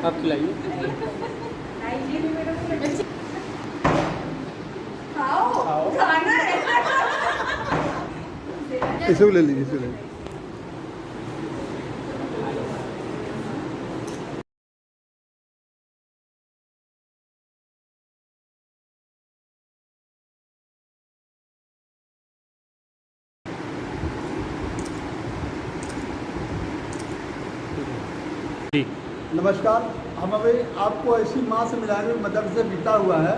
आप खिलाइए। इसे ले लीजिए, इसे ले लीजिए। जी नमस्कार। हम अभी आपको ऐसी माँ से मिलाने में मदद से बीता हुआ है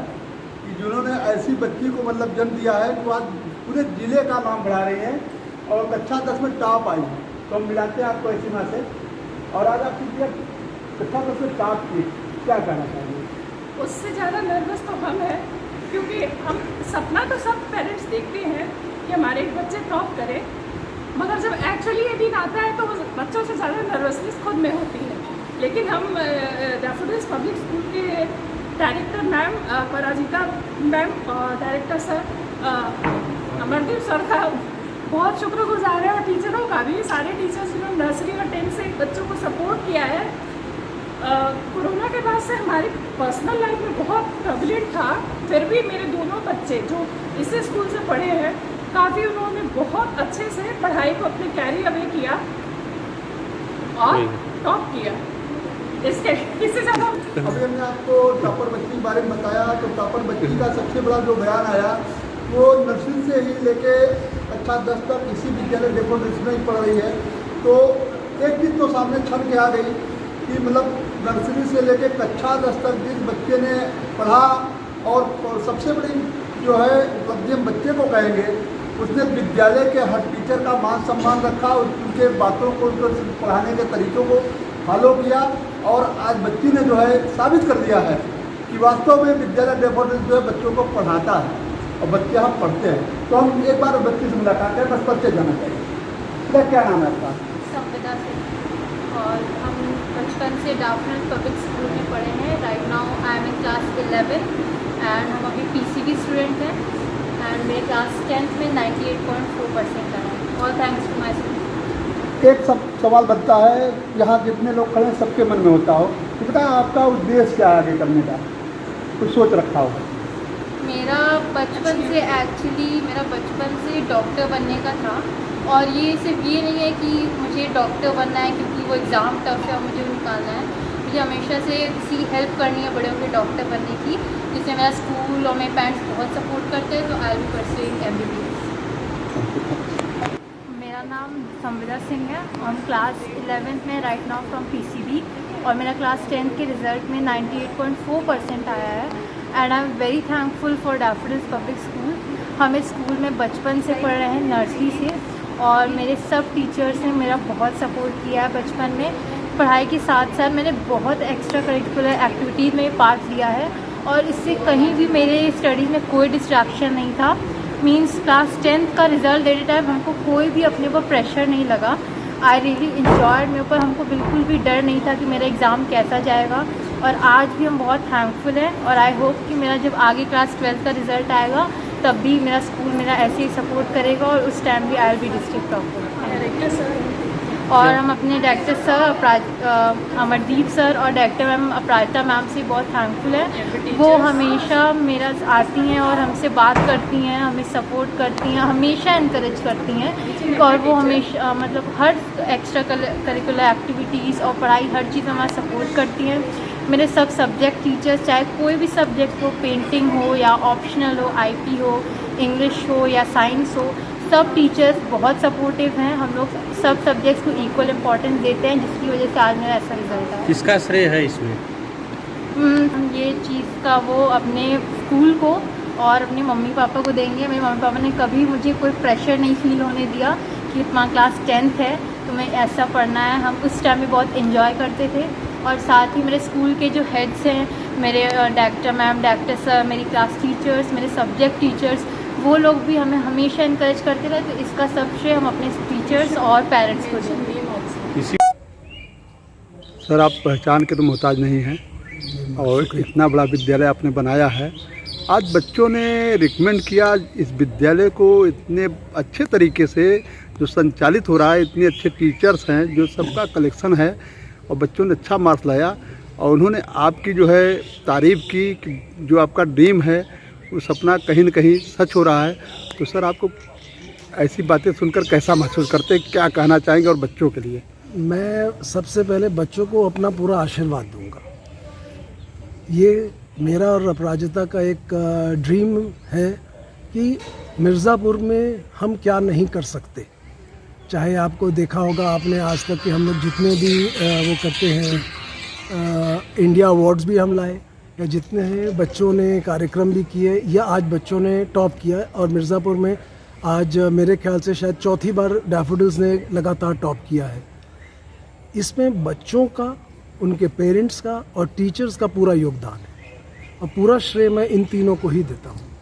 कि जिन्होंने ऐसी बच्ची को मतलब जन्म दिया है कि आज पूरे जिले का नाम बढ़ा रही है और कक्षा 10 में टॉप आई। तो हम मिलाते हैं आपको ऐसी माँ से। और आज आप कक्षा 10 में टॉप की, क्या कहना चाहेंगे? उससे ज़्यादा नर्वस तो हम हैं, क्योंकि हम सपना तो सब पेरेंट्स देखते हैं कि हमारे बच्चे टॉप करें, मगर जब एक्चुअली ये दिन आता है तो बच्चों से ज़्यादा नर्वसनेस खुद में होती है। लेकिन हम डैफोडिल्स पब्लिक स्कूल के डायरेक्टर मैम पराजिता मैम और डायरेक्टर सर अमरदीप सर का बहुत शुक्रगुजार है, और टीचरों का भी, सारे टीचर्स जिन्होंने नर्सरी और 10th से बच्चों को सपोर्ट किया है। कोरोना के बाद से हमारी पर्सनल लाइफ में बहुत प्रेवलेंट था, फिर भी मेरे दोनों बच्चे जो इसी स्कूल से पढ़े हैं, काफ़ी उन्होंने बहुत अच्छे से पढ़ाई को अपने कैरियर में किया और टॉप किया। इससे ज़्यादा अभी हमने आपको टॉपर बच्ची के बारे में बताया, तो टॉपर बच्ची का सबसे बड़ा जो बयान आया वो नर्सरी से ही लेके कक्षा 10 तक इसी विद्यालय डेफोडिल्स में ही पढ़ रही है। तो एक चीज़ तो सामने छन के आ गई कि मतलब नर्सरी से लेके कक्षा 10 तक जिस बच्चे ने पढ़ा, और सबसे बड़ी जो है उपलब्धि हम बच्चे को कहेंगे, उसने विद्यालय के हर टीचर का मान सम्मान रखा, उनके बातों को, उनके पढ़ाने के तरीक़ों को फॉलो किया, और आज बच्ची ने जो है साबित कर दिया है कि वास्तव में विद्यालय डेफोडिल्स जो है बच्चों को पढ़ाता है और बच्चे हम पढ़ते हैं। तो हम एक बार बच्ची से मुलाकात करें, बस परिचय जाना चाहिए। क्या नाम है आपका? संविदा सिंह, और हम बचपन से डैफोडिल्स पब्लिक स्कूल में पढ़े हैं। Right now I am in class 11 and हम अभी पीसीबी स्टूडेंट हैं, एंड मेरे क्लास 10th में 98.4% आया, और थैंक्स टू माई स्कूल। एक सब सवाल बनता है, यहाँ जितने लोग खड़े हैं सबके मन में होता हो कि पता आपका उद्देश्य क्या है आगे करने का, कुछ सोच रखा हो? मेरा बचपन से डॉक्टर बनने का था, और ये सिर्फ ये नहीं है कि मुझे डॉक्टर बनना है क्योंकि वो एग्ज़ाम टफ है और मुझे निकालना है। मुझे हमेशा से किसी हेल्प करनी है बड़े होकर डॉक्टर बनने की, जिसमें मेरा स्कूल और मेरे पेरेंट्स बहुत सपोर्ट करते हैं। तो आई विल परस्यूइंग MBBS। मेरा नाम संविदा सिंह है, और क्लास 11th में राइट नाउ फ्रॉम PCB, और मेरा क्लास 10th के रिज़ल्ट में 98.4% आया है। And I am very thankful for daffodils public school. हम इस स्कूल में बचपन से पढ़ रहे हैं, नर्सरी से, और मेरे सब टीचर्स ने मेरा बहुत सपोर्ट किया है बचपन में। पढ़ाई के साथ साथ मैंने बहुत एक्स्ट्रा करिकुलर एक्टिविटीज़ में पार्ट लिया है, और इससे कहीं भी मेरे स्टडीज़ में कोई डिस्ट्रैक्शन नहीं था। मीन्स क्लास 10th का रिज़ल्ट देते टाइम हमको कोई भी अपने ऊपर प्रेशर नहीं लगा। आई रियली इन्जॉयड, मेरे ऊपर हमको बिल्कुल भी डर नहीं था कि मेरा एग्ज़ाम कैसा जाएगा, और आज भी हम बहुत थैंकफुल हैं। और आई होप कि मेरा जब आगे क्लास 12th का रिज़ल्ट आएगा तब भी मेरा स्कूल मेरा ऐसे ही सपोर्ट करेगा, और उस टाइम भी I will be district topper. Director sir और हम अपने डायरेक्टर सर अमरदीप सर और डायरेक्टर मैम अपराजिता मैम से बहुत थैंकफुल है। वो हमेशा मेरा आती हैं और हमसे बात करती हैं, हमें सपोर्ट करती हैं, हमेशा इनकरेज करती हैं, और वो हमेशा मतलब हर एक्स्ट्रा करिकुलर एक्टिविटीज़ और पढ़ाई हर चीज़ हमारा सपोर्ट करती हैं। मेरे सब सब्जेक्ट टीचर्स, चाहे कोई भी सब्जेक्ट हो, पेंटिंग हो या ऑप्शनल हो, IP हो, इंग्लिश हो या साइंस हो, सब टीचर्स बहुत सपोर्टिव हैं। हम लोग सब सब्जेक्ट्स को इक्वल इम्पोर्टेंस देते हैं, जिसकी वजह से आज मेरा ऐसा रिजल्ट आया। किसका श्रेय है इसमें? ये चीज़ का वो अपने स्कूल को और अपने मम्मी पापा को देंगे। मेरे मम्मी पापा ने कभी मुझे कोई प्रेशर नहीं फील होने दिया कि तुम्हारा क्लास 10th है, तुम्हें ऐसा पढ़ना है। हम उस टाइम में बहुत इन्जॉय करते थे, और साथ ही मेरे स्कूल के जो हेड्स हैं, मेरे डायरेक्टर मैम, डायरेक्टर सर, मेरी क्लास टीचर्स, मेरे सब्जेक्ट टीचर्स, वो लोग भी हमें हमेशा इनकरेज करते रहे। तो इसका सब श्रेय हम अपने टीचर्स और पेरेंट्स को देंगे। सर, आप पहचान के तो मोहताज नहीं हैं, और इतना बड़ा विद्यालय आपने बनाया है। आज बच्चों ने रिकमेंड किया इस विद्यालय को इतने अच्छे तरीके से जो संचालित हो रहा है, इतने अच्छे टीचर्स हैं, जो सबका कलेक्शन है, और बच्चों ने अच्छा मार्क्स लाया। और उन्होंने आपकी जो है तारीफ़ की कि जो आपका ड्रीम है वो सपना कहीं न कहीं सच हो रहा है। तो सर आपको ऐसी बातें सुनकर कैसा महसूस करते हैं, क्या कहना चाहेंगे और बच्चों के लिए? मैं सबसे पहले बच्चों को अपना पूरा आशीर्वाद दूंगा। ये मेरा और अपराजिता का एक ड्रीम है कि मिर्ज़ापुर में हम क्या नहीं कर सकते। चाहे आपको देखा होगा आपने आज तक कि हम लोग जितने भी वो करते हैं इंडिया अवार्ड्स भी हम लाए, या जितने हैं बच्चों ने कार्यक्रम भी किए, या आज बच्चों ने टॉप किया। और मिर्ज़ापुर में आज मेरे ख्याल से शायद चौथी बार डैफोडिल्स ने लगातार टॉप किया है। इसमें बच्चों का, उनके पेरेंट्स का और टीचर्स का पूरा योगदान है, और पूरा श्रेय मैं इन तीनों को ही देता हूँ।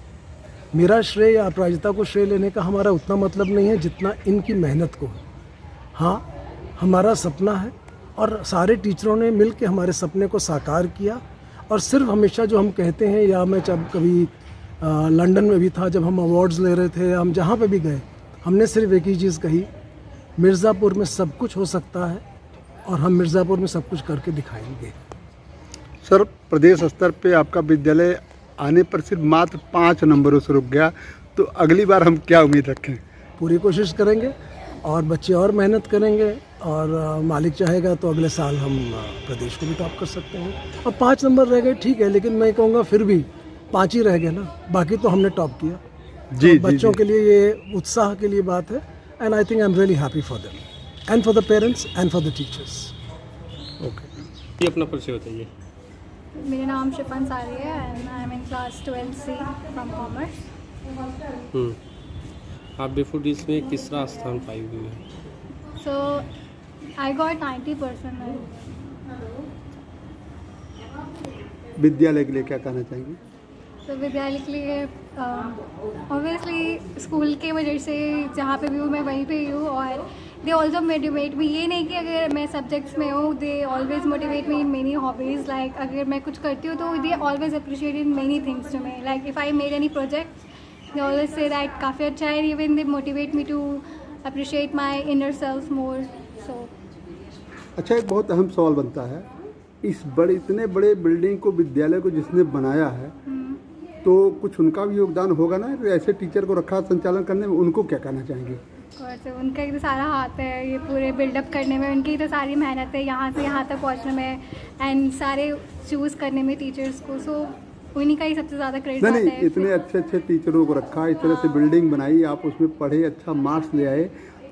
मेरा श्रेय या अपराजिता को श्रेय लेने का हमारा उतना मतलब नहीं है जितना इनकी मेहनत को है। हाँ, हमारा सपना है और सारे टीचरों ने मिल के हमारे सपने को साकार किया। और सिर्फ हमेशा जो हम कहते हैं, या मैं जब कभी लंदन में भी था, जब हम अवार्ड्स ले रहे थे, हम जहाँ पे भी गए, हमने सिर्फ एक ही चीज़ कही, मिर्ज़ापुर में सब कुछ हो सकता है और हम मिर्ज़ापुर में सब कुछ करके दिखाएंगे। सर प्रदेश स्तर पे आपका विद्यालय आने पर सिर्फ मात्र 5 नंबरों से रुक गया, तो अगली बार हम क्या उम्मीद रखें? पूरी कोशिश करेंगे और बच्चे और मेहनत करेंगे, और मालिक चाहेगा तो अगले साल हम प्रदेश को भी टॉप कर सकते हैं। और 5 नंबर रह गए ठीक है, लेकिन मैं कहूँगा फिर भी 5 ही रह गए ना, बाकी तो हमने टॉप किया। जी, तो बच्चों के लिए ये उत्साह के लिए बात है, and I think I am really happy for them and for the parents and for the teachers. Okay, ये अपना परिचय बताइए। मेरा नाम शिफान सारी है and I am in class 12C from commerce. आप डेफोडिल्स में किसरा स्थान पाई हुई है? सो आई गॉट 90%। विद्यालय के लिए क्या कहना चाहेंगे? तो विद्यालय के लिए ऑब्वियसली स्कूल के वजह से जहाँ पे भी हूँ मैं वहीं पे ही हूँ, और दे ऑल्सो मोटिवेट मी। ये नहीं कि अगर मैं सब्जेक्ट्स में हूँ, they always motivate me in many hobbies. Like अगर मैं कुछ करती हूँ तो they always appreciate in many things to me. Like if I made any project, they always say that काफ़ी अच्छा है। Even they motivate me to appreciate my inner self more. So अच्छा, एक बहुत अहम सवाल बनता है, इस इतने बड़े बिल्डिंग को, विद्यालय को जिसने बनाया है, तो कुछ उनका भी योगदान होगा ना? ऐसे टीचर को रखा संचालन करने में, उनको क्या कहना चाहेंगे? और से उनका ही तो सारा हाथ है ये पूरे बिल्डअप करने में, उनकी तो सारी मेहनत है यहाँ से यहाँ तक पहुँचने में, एंड सारे चूज़ करने में टीचर्स को। सो उन्हीं का ही सबसे ज़्यादा क्रेडिट आता है। नहीं, इतने अच्छे टीचरों को रखा, इस तरह से बिल्डिंग बनाई, आप उसमें पढ़े, अच्छा मार्क्स ले आए,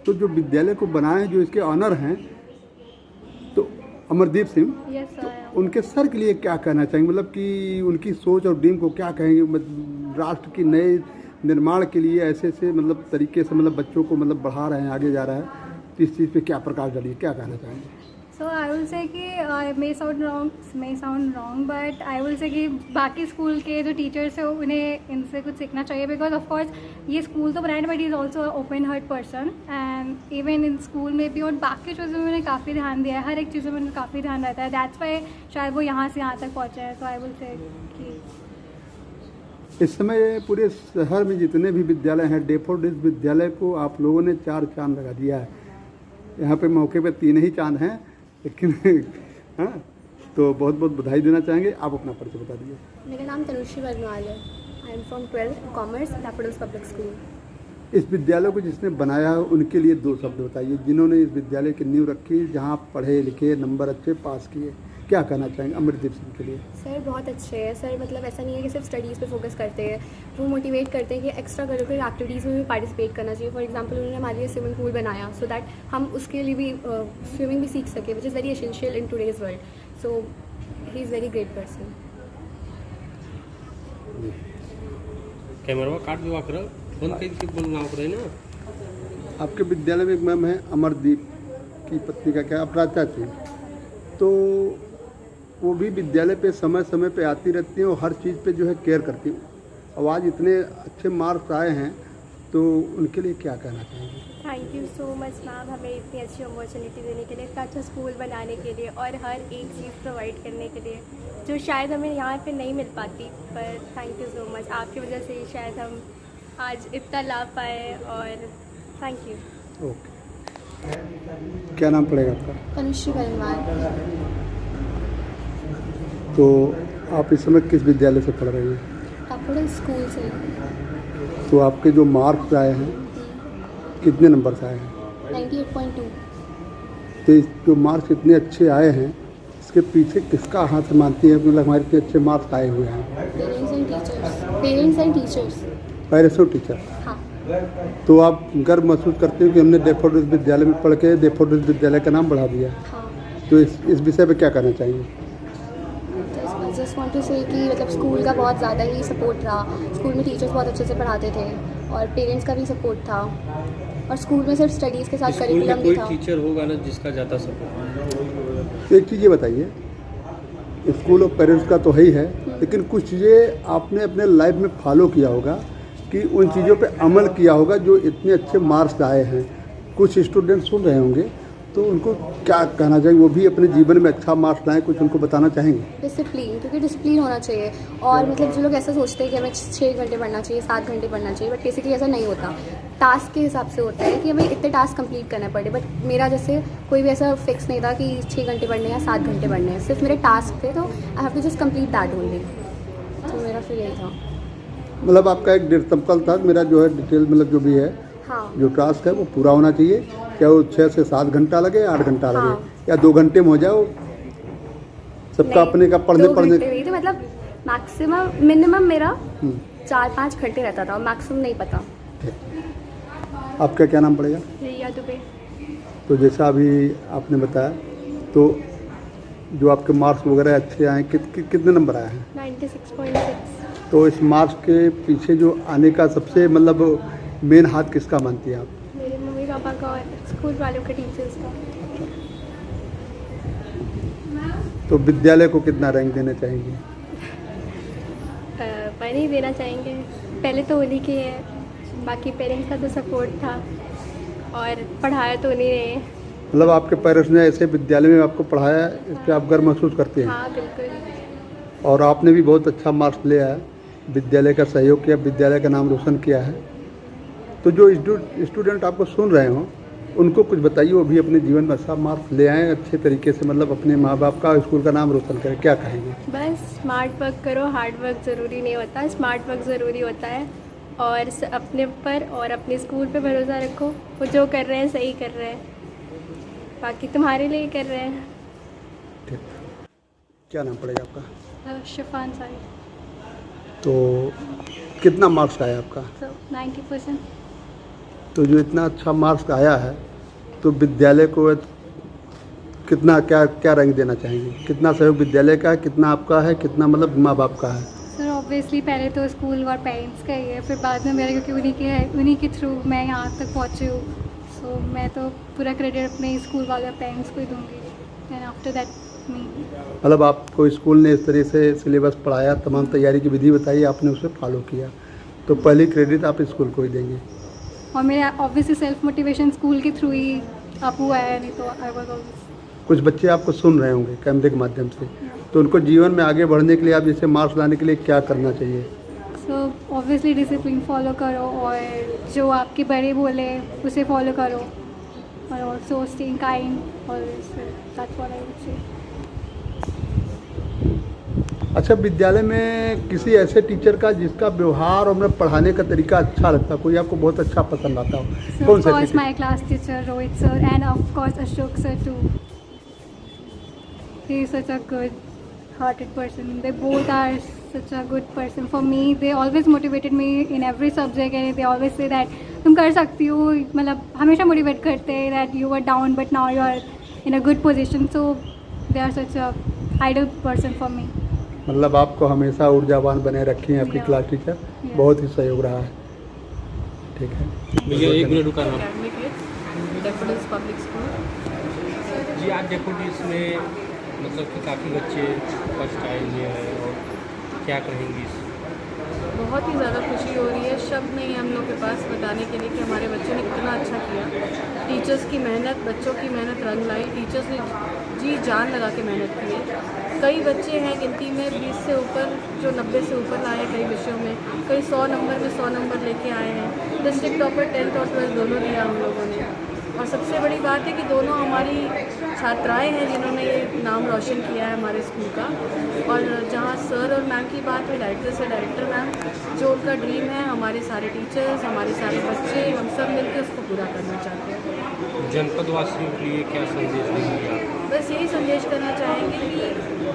तो जो विद्यालय को बनाए, जो इसके ऑनर हैं, तो अमरदीप सिंह, यस सर। उनके सर के लिए क्या कहना चाहेंगे? मतलब कि उनकी सोच और ड्रीम को क्या कहेंगे? राष्ट्र की नए निर्माण के लिए ऐसे मतलब तरीके से मतलब बच्चों को मतलब बढ़ा रहे हैं, आगे जा रहा है, तो इस चीज़ पे क्या प्रकाश डालिए, क्या कहना चाहेंगे? सो आई विल से कि may sound wrong but I will say कि बाकी स्कूल के जो टीचर्स हैं उन्हें इनसे कुछ सीखना चाहिए। बिकॉज ऑफ कोर्स ये स्कूल तो बनाया, but is also open heart person, and even in school में भी और बाकी चीज़ों में उन्हें काफ़ी ध्यान दिया है, हर एक चीज़ों में उन्हें काफ़ी ध्यान रहता है। दैट्स वाई शायद वो यहाँ से यहाँ तक पहुँचे हैं। सो आई विल से कि इस समय पूरे शहर में जितने भी विद्यालय हैं, डेफोडिल्स विद्यालय को आप लोगों ने 4 चांद लगा दिया है। यहाँ पे मौके पे 3 ही चांद हैं, लेकिन हाँ, तो बहुत बहुत बधाई देना चाहेंगे। आप अपना परिचय बता दीजिए। मेरा नाम तनुश्री वर्माल है। I am from 12th commerce, daffodils public school. इस विद्यालय को जिसने बनाया है उनके लिए 2 शब्द बताइए, जिन्होंने इस विद्यालय की नींव रखी, जहाँ आप पढ़े लिखे, नंबर अच्छे पास किए, क्या कहना चाहेंगे अमरदीप सिंह के लिए? सर बहुत अच्छे हैं सर, मतलब ऐसा नहीं है कि सिर्फ स्टडीज़ पे फोकस करते हैं, वो मोटिवेट करते हैं कि एक्स्ट्रा करिकुलर एक्टिविटीज़ में भी पार्टिसिपेट करना चाहिए। फॉर एग्जांपल उन्होंने हमारे लिए स्विमिंग पूल बनाया सो दैट हम उसके लिए भी स्विमिंग भी सीख सके, which is very essential in today's world. So he is very great person. Camera काट दिवा कर फोन कैसे बोलना पड़े ना। आपके विद्यालय में एक मैम है अमरदीप की पत्नी का क्या अपराजिता थी, तो वो भी विद्यालय पे समय समय पे आती रहती हैं और हर चीज़ पे जो है केयर करती हैं। और आज इतने अच्छे मार्क्स आए हैं, तो उनके लिए क्या कहना चाहेंगे? Thank you so much ma'am, हमें इतनी अच्छी अपॉर्चुनिटी देने के लिए, इतना अच्छा स्कूल बनाने के लिए और हर एक चीज़ प्रोवाइड करने के लिए जो शायद हमें यहाँ पे नहीं मिल पाती। पर थैंक यू सो मच, आपकी वजह से ही शायद हम आज इतना लाभ पाए, और थैंक यू। ओके, क्या नाम पड़ेगा आपका? तनुश्री वर्माल। तो आप इस समय किस विद्यालय से पढ़ रही हैं? कैपिटल स्कूल से। तो आपके जो मार्क्स आए हैं कितने नंबर से आए हैं? 98.2। तो जो मार्क्स इतने अच्छे आए हैं इसके पीछे किसका हाथ मानती है, मतलब हमारे इतने अच्छे मार्क्स आए हुए हैं? Parents and teachers. पेरेंट्स और टीचर। हाँ। तो आप गर्व महसूस करते हो कि हमने डेफोडिल्स विद्यालय में पढ़ के डेफोडिल्स विद्यालय का नाम बढ़ा दिया, हाँ। तो इस विषय पे क्या कहना चाहिए? आई जस्ट वांट टू से कि मतलब स्कूल का बहुत ज़्यादा ही सपोर्ट रहा। स्कूल में टीचर्स बहुत अच्छे से पढ़ाते थे और पेरेंट्स का भी सपोर्ट था, और स्कूल में सिर्फ स्टडीज़ के साथ स्कूल करिकुलम में भी कोई था। टीचर होगा ना जिसका ज़्यादा सपोर्ट। तो एक चीज़ ये बताइए, स्कूल और पेरेंट्स का तो है ही है, लेकिन कुछ चीज़ें आपने अपने लाइफ में फॉलो किया होगा कि उन चीज़ों पे अमल किया होगा जो इतने अच्छे मार्क्स आए हैं। कुछ स्टूडेंट सुन रहे होंगे तो उनको क्या कहना चाहिए, वो भी अपने जीवन में अच्छा मार्क्स लाएं, कुछ उनको बताना चाहेंगे? डिसिप्लिन, क्योंकि डिसिप्लिन होना चाहिए। और मतलब जो लोग ऐसा सोचते हैं कि हमें 6 घंटे पढ़ना चाहिए, 7 घंटे पढ़ना चाहिए, बट बेसिकली ऐसा नहीं होता। टास्क के हिसाब से होता है कि हमें इतने टास्क कंप्लीट करना पड़े। बट मेरा जैसे कोई भी ऐसा फिक्स नहीं था कि 6 घंटे पढ़ने या 7 घंटे पढ़ने हैं, सिर्फ मेरे टास्क थे, तो I have to just complete that only. तो मेरा फिर यही था। मतलब आपका एक डिटेल था, मेरा जो है डिटेल मतलब जो भी है, हाँ। जो टास्क है वो पूरा होना चाहिए, क्या वो 6 से 7 घंटा लगे, 8 घंटा लगे, हाँ। या 2 घंटे में हो जाए। सबका अपने का पढ़ने नहीं तो मतलब मैक्सिमम मिनिमम मेरा 4-5 घंटे रहता था, मैक्सिमम नहीं पता। आपका क्या नाम पड़ेगा? रिया दुबे। तो जैसा अभी आपने बताया, तो जो आपके मार्क्स वगैरह अच्छे आए, कितने नंबर आए हैं? 96.6। तो इस मार्क्स के पीछे जो आने का सबसे मतलब मेन हाथ किसका मानती हैं आप? मेरे मम्मी पापा का और स्कूल वालों के, टीचर्स का। तो विद्यालय को कितना रैंक देना चाहेंगे? पर नहीं देना चाहेंगे, पहले तो उन्हीं की है, बाकी पेरेंट्स का तो सपोर्ट था और पढ़ाया तो उन्हीं ने। मतलब आपके पेरेंट्स ने ऐसे विद्यालय में आपको पढ़ाया, इस पर आप गर्व महसूस करते हैं? हाँ बिल्कुल। और आपने भी बहुत अच्छा मार्क्स लिया है, विद्यालय का सहयोग किया, विद्यालय का नाम रोशन किया है। तो जो स्टूडेंट आपको सुन रहे हों उनको कुछ बताइए, वो भी अपने जीवन में अच्छा मार्क्स ले आएँ अच्छे तरीके से, मतलब अपने माँ बाप का, स्कूल का नाम रोशन करें। क्या कहेंगे? बस स्मार्ट वर्क करो, हार्ड वर्क ज़रूरी नहीं होता, स्मार्ट वर्क ज़रूरी होता है। और अपने पर और अपने स्कूल पे भरोसा रखो, वो जो कर रहे हैं सही कर रहे हैं, बाकी तुम्हारे लिए ही कर रहे हैं। ठीक। क्या नाम पड़ेगा आपका? शिफान सारी। तो कितना मार्क्स आया आपका? 90%। तो जो इतना अच्छा मार्क्स आया है, तो विद्यालय को कितना क्या रैंक देना चाहेंगे? कितना सहयोग विद्यालय का है, कितना आपका है, कितना मतलब माँ बाप का है? सर ऑब्वियसली पहले तो स्कूल और पेरेंट्स का ही है, फिर बाद में मेरा, क्योंकि उन्हीं के थ्रू मैं यहाँ तक पहुँची हूँ। सो मैं तो पूरा क्रेडिट अपने स्कूल वाले पेरेंट्स को ही दूँगी, एंड आफ्टर दैट मी। मतलब आपको स्कूल ने इस तरह से सिलेबस पढ़ाया, तमाम तैयारी की विधि बताई, आपने उसे फॉलो किया, तो पहली क्रेडिट आप स्कूल को ही देंगे। और मेरा ऑब्वियसली सेल्फ मोटिवेशन स्कूल के थ्रू ही अप हुआ है, नहीं तो आई वाज ऑलवेज। कुछ बच्चे आपको सुन रहे होंगे कैमरे के माध्यम से, तो उनको जीवन में आगे बढ़ने के लिए, आप जैसे मार्क्स लाने के लिए क्या करना चाहिए? सो ऑब्वियसली डिसिप्लिन फॉलो करो, और जो आपके बड़े बोले उसे फॉलो करो, और also staying kind always, that's what I would say. अच्छा, विद्यालय में किसी ऐसे टीचर का जिसका व्यवहार और मतलब पढ़ाने का तरीका अच्छा लगता, कोई आपको बहुत अच्छा पसंद आता हो? So कौन of सा course teacher? my class teacher Rohit sir, and of course Ashok sir too. He is such a good hearted person. They both are such a good person for me. They always motivated me in every subject, and they always say that तुम कर सकती हो, मतलब हमेशा motivate करते हैं that you were down but now you are in a good position. So they are such a ideal person for me. मतलब आपको हमेशा ऊर्जावान बने रखी हैं आपकी क्लास टीचर, बहुत ही सहयोग रहा है। ठीक है भैया, एक मिनट रुका ना। Daffodils public school. जी, आज डेफोडिल्स में मतलब कि काफ़ी बच्चे फर्स्ट आए हुए हैं, और क्या कहेंगी? बहुत ही ज़्यादा खुशी हो रही है, शब्द नहीं है हम लोग के पास बताने के लिए कि हमारे बच्चों ने कितना अच्छा किया। टीचर्स की मेहनत, बच्चों की मेहनत रंग लाई। टीचर्स ने जी जान लगा के मेहनत की है। कई बच्चे हैं गिनती में 20 से ऊपर जो 90 से ऊपर लाए कई विषयों में, कई 100 नंबर में 100 नंबर लेके आए हैं। डिस्ट्रिक्ट टॉपर 10th और 12th दोनों दिया हम लोगों ने, और सबसे बड़ी बात है कि दोनों हमारी छात्राएं हैं जिन्होंने ये नाम रोशन किया है हमारे स्कूल का। और जहाँ सर और मैम की बात है, डायरेक्टर से डायरेक्टर मैम, जो उनका ड्रीम है, हमारे सारे टीचर्स, हमारे सारे बच्चे, हम सब मिलकर उसको पूरा करना चाहते हैं। जनपद वासियों के लिए क्या संदेश देंगे आप? बस यही संदेश करना चाहेंगे कि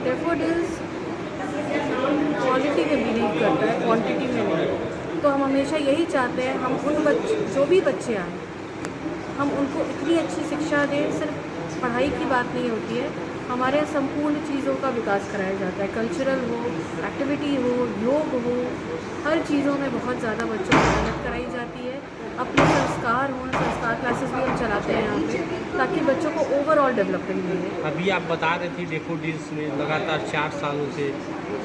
डैफोडिल्स क्वालिटी में बिलीव करता है, क्वांटिटी में नहीं। तो हम हमेशा यही चाहते हैं, हम उन बच्चे, जो भी बच्चे आए, हम उनको इतनी अच्छी शिक्षा दें। सिर्फ पढ़ाई की बात नहीं होती है, हमारे यहाँ संपूर्ण चीज़ों का विकास कराया जाता है। कल्चरल हो, एक्टिविटी हो, योग हो, हर चीज़ों में बहुत ज़्यादा बच्चों को मेहनत कराई जाती है। अपने संस्कार हों, संस्कार क्लासेस भी हम चलाते हैं यहाँ पे, ताकि बच्चों को ओवरऑल डेवलपमेंट मिले। अभी आप बता रहे थे डैफोडिल्स में लगातार 4 सालों से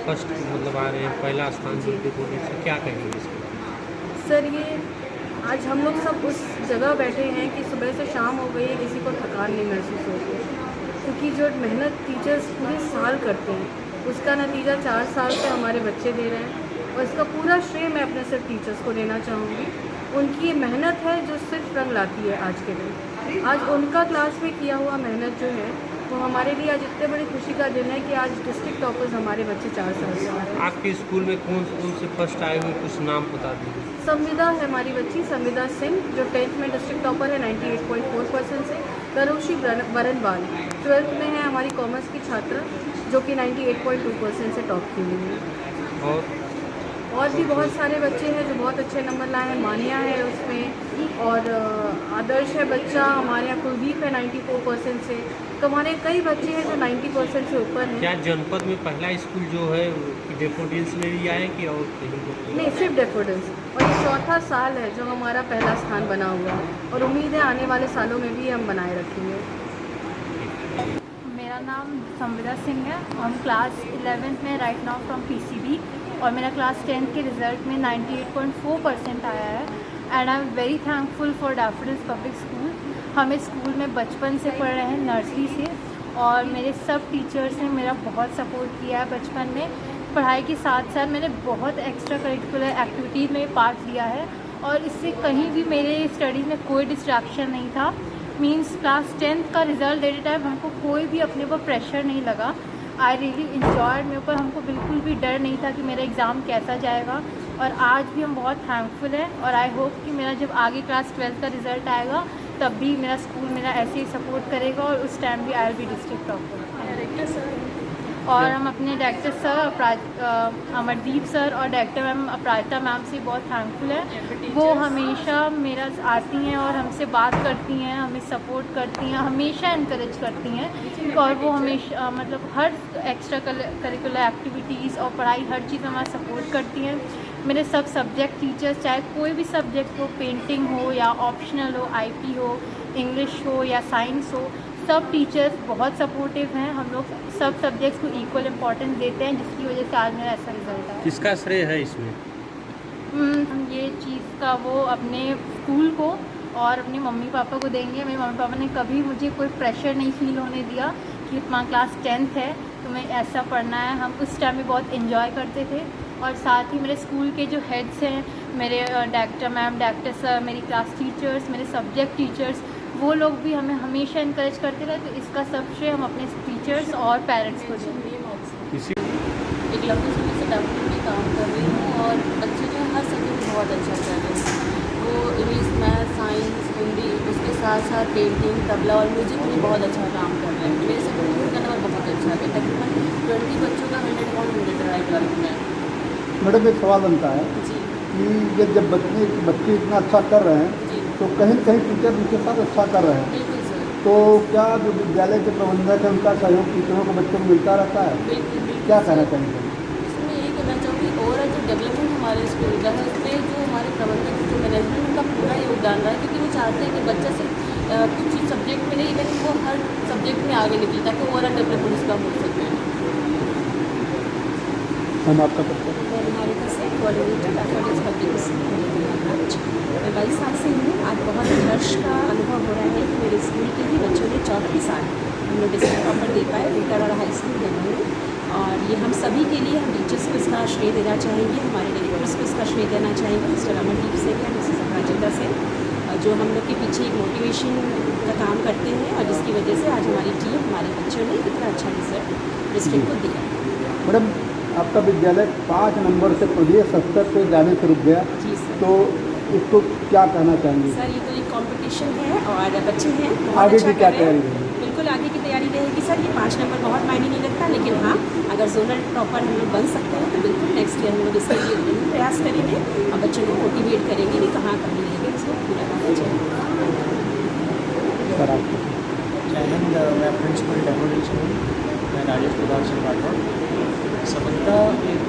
फर्स्ट मतलब आ रहे हैं, पहला स्थान डैफोडिल्स से, क्या कहेंगे इसके? सर, ये आज हम लोग सब उस जगह बैठे हैं कि सुबह से शाम हो गई है, किसी को थकान नहीं महसूस होती है, क्योंकि जो मेहनत टीचर्स पूरे साल करते हैं उसका नतीजा 4 साल से हमारे बच्चे दे रहे हैं। और इसका पूरा श्रेय मैं अपने सिर्फ टीचर्स को देना चाहूँगी। उनकी ये मेहनत है जो सिर्फ रंग लाती है आज के दिन। आज उनका क्लास में किया हुआ मेहनत जो है वो हमारे लिए आज इतने बड़ी खुशी का दिन है कि आज डिस्ट्रिक्ट टॉपर्स हमारे बच्चे 4 साल से आ रहे हैं। आपके स्कूल में कौन से फर्स्ट आए हुए कुछ नाम बता दीजिए। संविदा है हमारी बच्ची, संविदा सिंह, जो 10th में डिस्ट्रिक्ट टॉपर है 98.4% से। तरुषी बरनवाल 12th में है, हमारी कॉमर्स की छात्रा, जो कि 98.2% से टॉप की हुई है। और भी बहुत सारे बच्चे हैं जो बहुत अच्छे नंबर लाए हैं। मान्या है उसमें, और आदर्श है बच्चा हमारे यहाँ, कुलदीप है 94% से। तो हमारे कई बच्चे हैं जो 90% से ऊपर हैं। क्या जनपद में पहला स्कूल जो है डैफोडिल्स में भी आए कि और कहीं? नहीं, सिर्फ डैफोडिल्स। और ये 4था साल है जो हमारा पहला स्थान बना हुआ है, और उम्मीद है आने वाले सालों में भी हम बनाए रखेंगे। मेरा नाम संविदा सिंह है, हम क्लास 11th में राइट नाउ फ्रॉम PCB, और मेरा क्लास 10th के रिज़ल्ट में 98.4% आया है। And I am very thankful for daffodils public school. हम इस स्कूल में बचपन से पढ़ रहे हैं, नर्सरी से, और मेरे सब टीचर्स ने मेरा बहुत सपोर्ट किया है बचपन में। पढ़ाई के साथ साथ मैंने बहुत एक्स्ट्रा करिकुलर एक्टिविटीज़ में पार्ट लिया है, और इससे कहीं भी मेरे स्टडीज़ में कोई डिस्ट्रैक्शन नहीं था। मीन्स क्लास 10th का रिज़ल्ट देते टाइम हमको कोई भी अपने ऊपर प्रेशर नहीं लगा। आई रियली इन्जॉयड, मेरे ऊपर हमको बिल्कुल भी डर नहीं था कि मेरा एग्ज़ाम कैसा जाएगा। और आज भी हम बहुत थैंकफुल हैं, और आई होप कि मेरा जब आगे क्लास 12th का रिज़ल्ट आएगा तब भी मेरा स्कूल मेरा ऐसे ही सपोर्ट करेगा, और उस टाइम भी I will be district topper. और हम अपने डायरेक्टर सर अमरदीप सर और डायरेक्टर मैम अपराजिता मैम से बहुत थैंकफुल है। वो हमेशा मेरा आती हैं और हमसे बात करती हैं, हमें सपोर्ट करती हैं, हमेशा इनकरेज करती हैं। और वो हमेशा मतलब हर एक्स्ट्रा करिकुलर एक्टिविटीज़ और पढ़ाई हर चीज़ हमारा सपोर्ट करती हैं। मेरे सब सब्जेक्ट टीचर्स, चाहे कोई भी सब्जेक्ट हो, पेंटिंग हो या ऑप्शनल हो, IP हो, इंग्लिश हो या साइंस हो, सब टीचर्स बहुत सपोर्टिव हैं। हम लोग सब सब्जेक्ट्स को इक्वल इम्पोर्टेंस देते हैं, जिसकी वजह से आज मेरा ऐसा रिजल्ट है। किसका श्रेय है इसमें? हम ये चीज़ का वो अपने स्कूल को और अपने मम्मी पापा को देंगे। मेरे मम्मी पापा ने कभी मुझे कोई प्रेशर नहीं फील होने दिया कि तुम्हारा क्लास 10th है, तुम्हें ऐसा पढ़ना है। हम उस टाइम में बहुत इन्जॉय करते थे। और साथ ही मेरे स्कूल के जो हेड्स हैं, मेरे डायरेक्टर मैम, डायरेक्टर सर, मेरी क्लास टीचर्स, मेरे सब्जेक्ट टीचर्स, वो लोग भी हमें हमेशा इनकरेज करते रहे। तो इसका सब श्रेय हम अपने टीचर्स और पेरेंट्स को देंगे। एक लंबे समय से डॉक्टर में काम कर रही हूँ, और बच्चे जो हर सब्जेक्ट बहुत अच्छा कर रहे हैं। वो इंग्लिश, मैथ, साइंस, हिंदी, उसके साथ साथ पेंटिंग, तबला और म्यूजिक में बहुत अच्छा काम कर रहे हैं। मेरे से कंप्यूटर का नंबर बहुत अच्छा है। तकरीबन 20 बच्चों का 100 रहा है 12th में। मैडम, एक सवाल बनता है जी कि ये जब बच्चे इतना अच्छा कर रहे हैं जी, तो कहीं न कहीं टीचर उनके साथ अच्छा कर रहे हैं, बिल्कुल सर, तो क्या जो विद्यालय के प्रबंधक है उनका सहयोग टीचरों को बच्चों को मिलता रहता है? बिल्कुल बिल्कुल। क्या कहना चाहेंगे? इसमें यही कहना चाहूँगी, ओवरऑल जो डेवलपमेंट हमारे स्कूल का है, उसमें जो हमारे प्रबंधक, जो मैनेजमेंट, उनका पूरा योगदान रहा है, क्योंकि वो चाहते हैं कि बच्चा सिर्फ कुछ चीज़ सब्जेक्ट में नहीं, लेकिन वो हर सब्जेक्ट में आगे निकले, ताकि ओवरऑल डेवलपमेंट उसका हो सके। हम आपका पत्र हमारे पास एक कोऑर्डिनेटर डैफोडिल्स पब्लिक स्कूल मैं 22 साल से हूँ। आज बहुत हर्ष का अनुभव हो रहा है कि मेरे स्कूल के ही बच्चों ने 4th साल हम लोग डिस्ट्रिक्ट टॉपर दे पाए, इंटर और हाई स्कूल दोनों में। और ये हम सभी के लिए, हम टीचर्स को इसका श्रेय देना चाहेंगे, हमारे डायरेक्टर्स को इसका श्रेय देना चाहेंगे, मिस्टर अमरदीप सिंह है, मिसेस अपराजिता सिंह, जो हम लोग के पीछे एक मोटिवेशन का काम करते हैं और जिसकी वजह से आज हमारी टीम हमारे बच्चों ने इतना अच्छा रिजल्ट डिस्ट्रिक्ट को दिया। मैडम आपका विद्यालय 5 नंबर से प्रदेश स्तर पे जाने से रुक गया, जी सर। तो इसको क्या कहना चाहेंगे? सर ये तो एक कंपटीशन है और बच्चे हैं बहुत आगे अच्छा की क्या कर रहे हैं। तैयारी रहेगी? बिल्कुल आगे की तैयारी रहेगी सर। ये 5 नंबर बहुत मायने नहीं रखता, लेकिन हाँ अगर जोनल टॉपर हम लोग बन सकते हैं तो बिल्कुल नेक्स्ट ईयर हम लोग इसके लिए प्रयास करेंगे और बच्चों को मोटिवेट करेंगे कि कहाँ कमी रहेगी इसको पूरा करना चाहिए। सर आपको जय हिंद, मैं प्रिंसिपल डेफोडिल स्कूल, मैं राजेश प्रताप सिंह राठौर। सफलता एक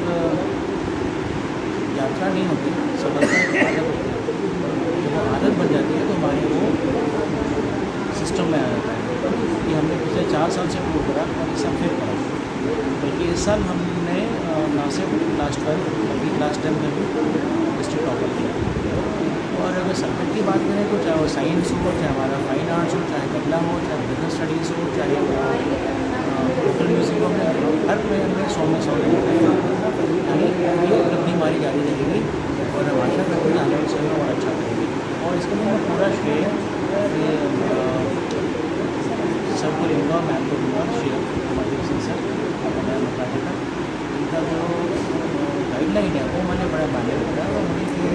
यात्रा नहीं होती, सफलता एक आदत होती है। जब वो आदत बन जाती है तो हमारे वो सिस्टम में आ जाता है कि हमने पिछले 4 साल से पूरा करा और इस साल फिर करा। बल्कि इस साल हमने ना सिर्फ क्लास 12 बल्कि क्लास 10 में भी डिस्ट्रिक्ट टॉपर किया। और अगर सब्जेक्ट की बात करें तो चाहे वो साइंस हो, चाहे हमारा फाइन आर्ट्स हो, चाहे तबला हो, चाहे बिजनेस स्टडीज़ हो, चाहे लोकल म्यूज़िक हो, हर में हमें 100 में 100 लेते हैं। यानी ये उपलब्धि हमारी जारी रहेगी और हम आशा करते हैं आने वाले समय में और अच्छा करेंगे। और इसके लिए मैं पूरा श्रेय सबको लूँगा, मैम को लूँगा, श्री अमरदीप सिंह सर और मैम प्राजता। इनका जो गाइडलाइन है वो मैंने बड़ा मान्य रखा है और उन्हीं के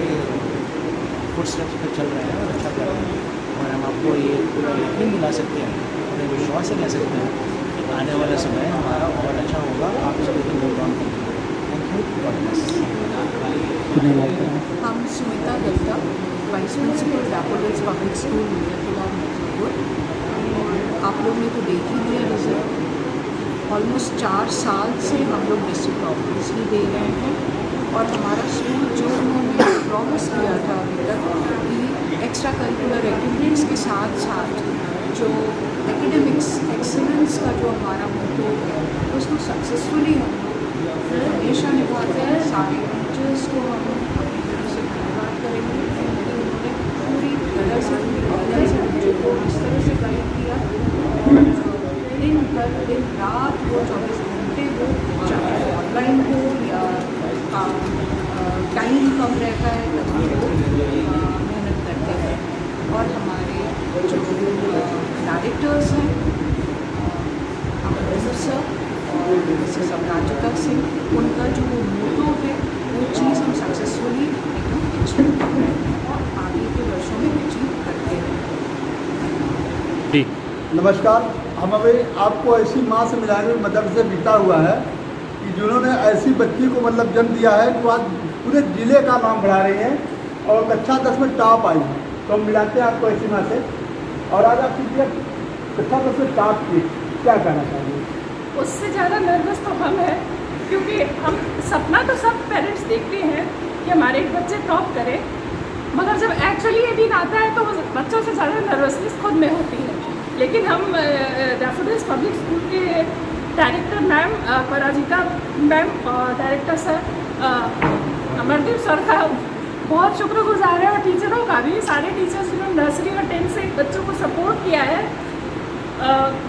फुट स्टेप्स पर चल रहे हैं और अच्छा कर रहे हैं। और हम आपको ये पूरा यकीन दिला सकते हैं, अपने विश्वास से कह सकते हैं कि आने वाला समय हमारा और अच्छा होगा। आप सभी को मूव ऑन करेंगे। Thank you, God bless. हम Sumita Datta, vice principal Daffodils public school Mirzapur Mirzapur. और आप लोग ने तो देख ही लिया रिजल्ट। ऑलमोस्ट 4 साल से हम लोग डिस्ट्रिक्ट ऑफिसली दे रहे हैं और हमारा स्कूल जो उन्होंने प्रॉमिस किया था अभी तक कि एक्स्ट्रा करिकुलर एक्टिविटीज़ के साथ साथ जो एकेडमिक्स एक्सीलेंस का जो हमारा मोटो है उसको सक्सेसफुली हम लोग हमेशा निभाते हैं। सारे टीचर्स को हम अपनी तरफ से धन्यवाद करेंगे क्योंकि उन्होंने पूरी तरह से पूरी मेहनत से बच्चों को इस तरह से गाइड किया और दिन भर दिन रात वो 24 घंटे वो चाहे ऑनलाइन हो या टाइम कम रहता है तभी वो मेहनत करते हैं। और हमारे जो डायरेक्टर्स हैं अमरदीप सर और मिसेस अपराजिता सिंह, उनका जो मोटो है वो चीज़ हम सक्सेसफुली एकदम अचीव कर रहे हैं और आगे के वर्षों में अचीव करते हैं। नमस्कार। हम अभी आपको ऐसी माँ से मिलाने में मदद से बीता हुआ है कि जिन्होंने ऐसी बच्ची को मतलब जन्म दिया है तो आज पूरे ज़िले का नाम बढ़ा रही हैं और कक्षा 10 में टॉप आई। तो हम मिलाते हैं आपको ऐसी माँ से। और आज आपकी कक्षा 10 में टॉप की, क्या कहना चाहिए? उससे ज़्यादा नर्वस तो हम हैं क्योंकि हम सपना तो सब पेरेंट्स देखते हैं कि हमारे बच्चे टॉप करें, मगर जब एक्चुअली ये दिन आता है तो बच्चों से ज़्यादा नर्वसनेस खुद में होती है। लेकिन हम डैफोडिल्स पब्लिक स्कूल के डायरेक्टर मैम पराजिता मैम और डायरेक्टर सर अमरदीप सर का बहुत शुक्रगुजार है और टीचरों का भी, सारे टीचर्स जिन्होंने नर्सरी और 10 से बच्चों को सपोर्ट किया है।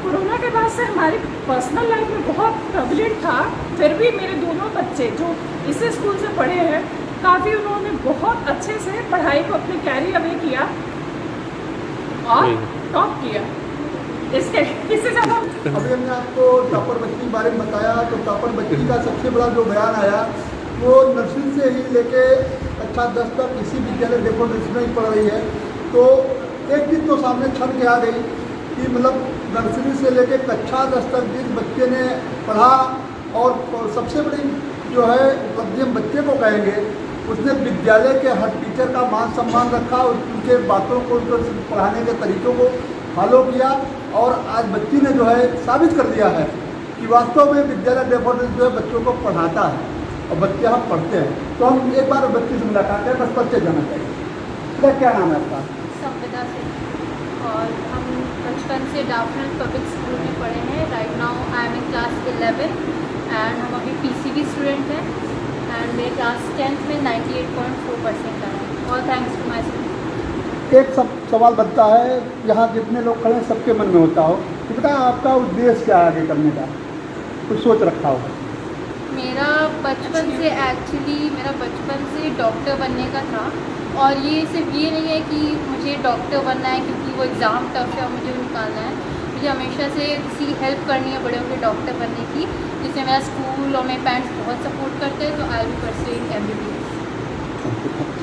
कोरोना के बाद से हमारी पर्सनल लाइफ में बहुत प्रेवलेंट था, फिर भी मेरे दोनों बच्चे जो इसी स्कूल से पढ़े हैं काफ़ी उन्होंने बहुत अच्छे से पढ़ाई को अपने कैरी अवे किया और टॉप किया। इससे ज़्यादा अभी हमने आपको टॉपर बच्ची के बारे में बताया। तो टॉपर बच्ची का सबसे बड़ा जो बयान आया वो नर्सरी से ही लेके कक्षा 10 तक इसी विद्यालय डेफोडिल्स में ही पढ़ रही है। तो एक चीज़ तो सामने छन के आ गई कि मतलब नर्सरी से लेके कक्षा 10 तक जिस बच्चे ने पढ़ा और सबसे बड़ी जो है उपलब्धि हम बच्चे को कहेंगे, उसने विद्यालय के हर टीचर का मान सम्मान रखा, उनके बातों को, उनको पढ़ाने के तरीक़ों को फॉलो किया और आज बच्ची ने जो है साबित कर दिया है कि वास्तव में विद्यालय डेफोडिल्स जो है बच्चों को पढ़ाता है और बच्चे हम पढ़ते हैं। तो हम एक बार बच्ची से मुलाकात करें, बस परिचय जाना चाहिए। क्या नाम है आपका? संविदा सिंह। और हम बचपन से डैफोडिल्स पब्लिक स्कूल में पढ़े हैं। Right now I am in class 11 and हम अभी PCB स्टूडेंट हैं एंड मेरे क्लास 10th में 98.4% आया। All thanks to my school. एक सब सवाल बनता है, यहाँ जितने लोग खड़े हैं सबके मन में होता हो कि बेटा आपका उद्देश्य क्या है आगे करने का, कुछ सोच रखा हो? मेरा बचपन से डॉक्टर बनने का था और ये सिर्फ ये नहीं है कि मुझे डॉक्टर बनना है क्योंकि वो एग्ज़ाम टफ है और मुझे वो निकालना है। मुझे हमेशा से किसी की हेल्प करनी है बड़े होकर डॉक्टर बनने की, जिसमें मेरा स्कूल और मेरे पेरेंट्स बहुत सपोर्ट करते हैं, तो आई विल परस्यू MBBS।